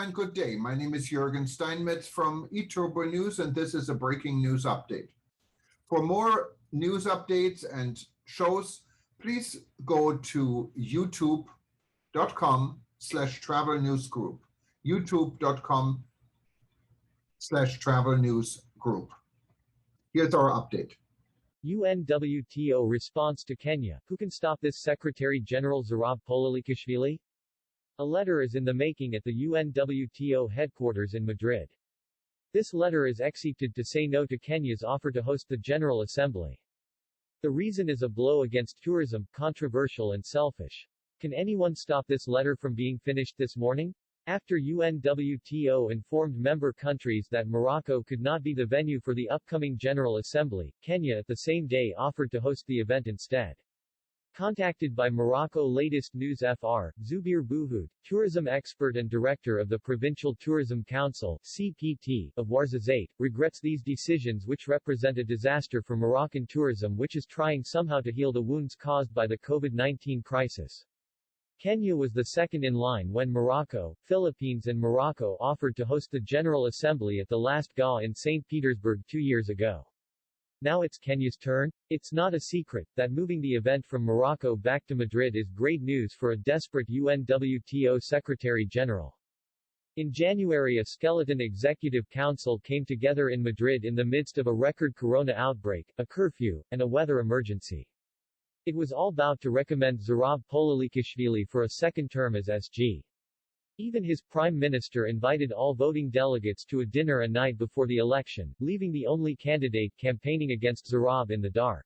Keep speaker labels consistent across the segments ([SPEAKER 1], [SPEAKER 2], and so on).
[SPEAKER 1] and good day. My name is Jürgen Steinmetz from eTurboNews, and this is a breaking news update. For more news updates and shows, please go to youtube.com/travel news group, youtube.com/travel news group. Here's our update.
[SPEAKER 2] UNWTO response to Kenya. Who can stop this? Secretary-General Zurab Pololikashvili? A letter is in the making at the UNWTO headquarters in Madrid. This letter is expected to say no to Kenya's offer to host the General Assembly. The reason is a blow against tourism, controversial and selfish. Can anyone stop this letter from being finished this morning? After UNWTO informed member countries that Morocco could not be the venue for the upcoming General Assembly, Kenya at the same day offered to host the event instead. Contacted by Morocco latest news Fr. Zubair Bouhoud, tourism expert and director of the Provincial Tourism Council (CPT) of Ouarzazate, regrets these decisions which represent a disaster for Moroccan tourism which is trying somehow to heal the wounds caused by the COVID-19 crisis. Kenya was the second in line when Morocco, Philippines and Morocco offered to host the General Assembly at the last GA in St. Petersburg 2 years ago. Now it's Kenya's turn? It's not a secret that moving the event from Morocco back to Madrid is great news for a desperate UNWTO Secretary-General. In January, a skeleton executive council came together in Madrid in the midst of a record corona outbreak, a curfew, and a weather emergency. It was all about to recommend Zurab Pololikashvili for a second term as SG. Even his prime minister invited all voting delegates to a dinner a night before the election, leaving the only candidate campaigning against Zurab in the dark.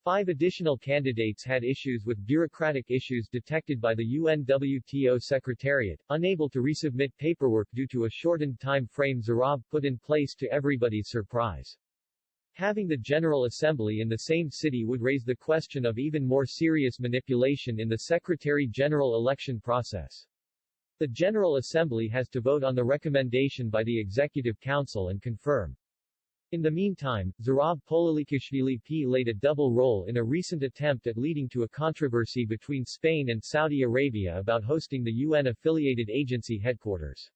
[SPEAKER 2] 5 additional candidates had issues with bureaucratic issues detected by the UNWTO Secretariat, unable to resubmit paperwork due to a shortened time frame Zurab put in place to everybody's surprise. Having the General Assembly in the same city would raise the question of even more serious manipulation in the Secretary-General election process. The General Assembly has to vote on the recommendation by the Executive Council and confirm. In the meantime, Zurab Pololikashvili played a double role in a recent attempt at leading to a controversy between Spain and Saudi Arabia about hosting the UN-affiliated agency headquarters.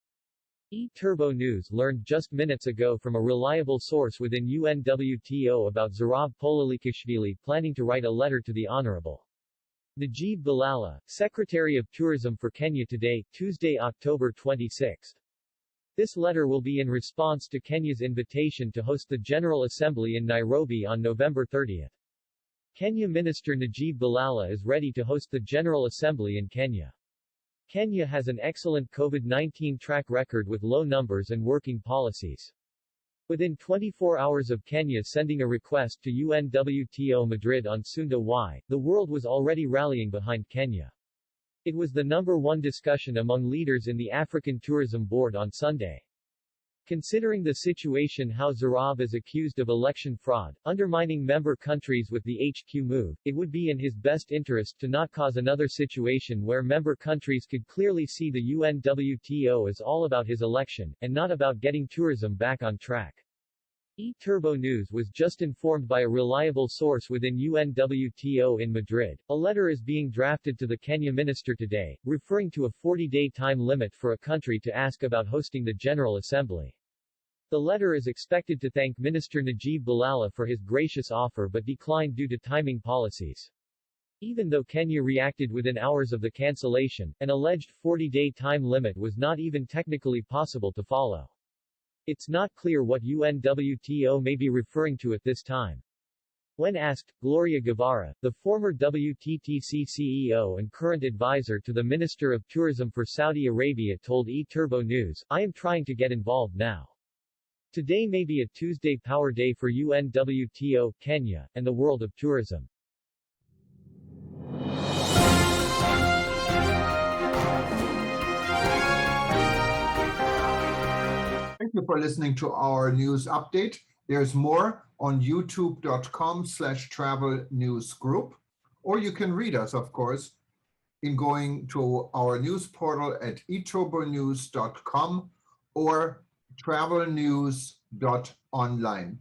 [SPEAKER 2] eTurboNews learned just minutes ago from a reliable source within UNWTO about Zurab Pololikashvili planning to write a letter to the Honorable Najib Balala, Secretary of Tourism for Kenya today, Tuesday, October 26. This letter will be in response to Kenya's invitation to host the General Assembly in Nairobi on November 30. Kenya Minister Najib Balala is ready to host the General Assembly in Kenya. Kenya has an excellent COVID-19 track record with low numbers and working policies. Within 24 hours of Kenya sending a request to UNWTO Madrid on Sunda Y, the world was already rallying behind Kenya. It was the #1 discussion among leaders in the African Tourism Board on Sunday. Considering the situation how Zurab is accused of election fraud, undermining member countries with the HQ move, it would be in his best interest to not cause another situation where member countries could clearly see the UNWTO as all about his election, and not about getting tourism back on track. eTurboNews was just informed by a reliable source within UNWTO in Madrid. A letter is being drafted to the Kenya minister today, referring to a 40-day time limit for a country to ask about hosting the General Assembly. The letter is expected to thank Minister Najib Balala for his gracious offer but declined due to timing policies. Even though Kenya reacted within hours of the cancellation, an alleged 40-day time limit was not even technically possible to follow. It's not clear what UNWTO may be referring to at this time. When asked, Gloria Guevara, the former WTTC CEO and current advisor to the Minister of Tourism for Saudi Arabia told eTurboNews, "I am trying to get involved now. Today may be a Tuesday power day for UNWTO, Kenya, and the world of tourism."
[SPEAKER 1] Thank you for listening to our news update. There's more on youtube.com/travel news group, or you can read us, of course, in going to our news portal at eTurboNews.com or travelnews.online.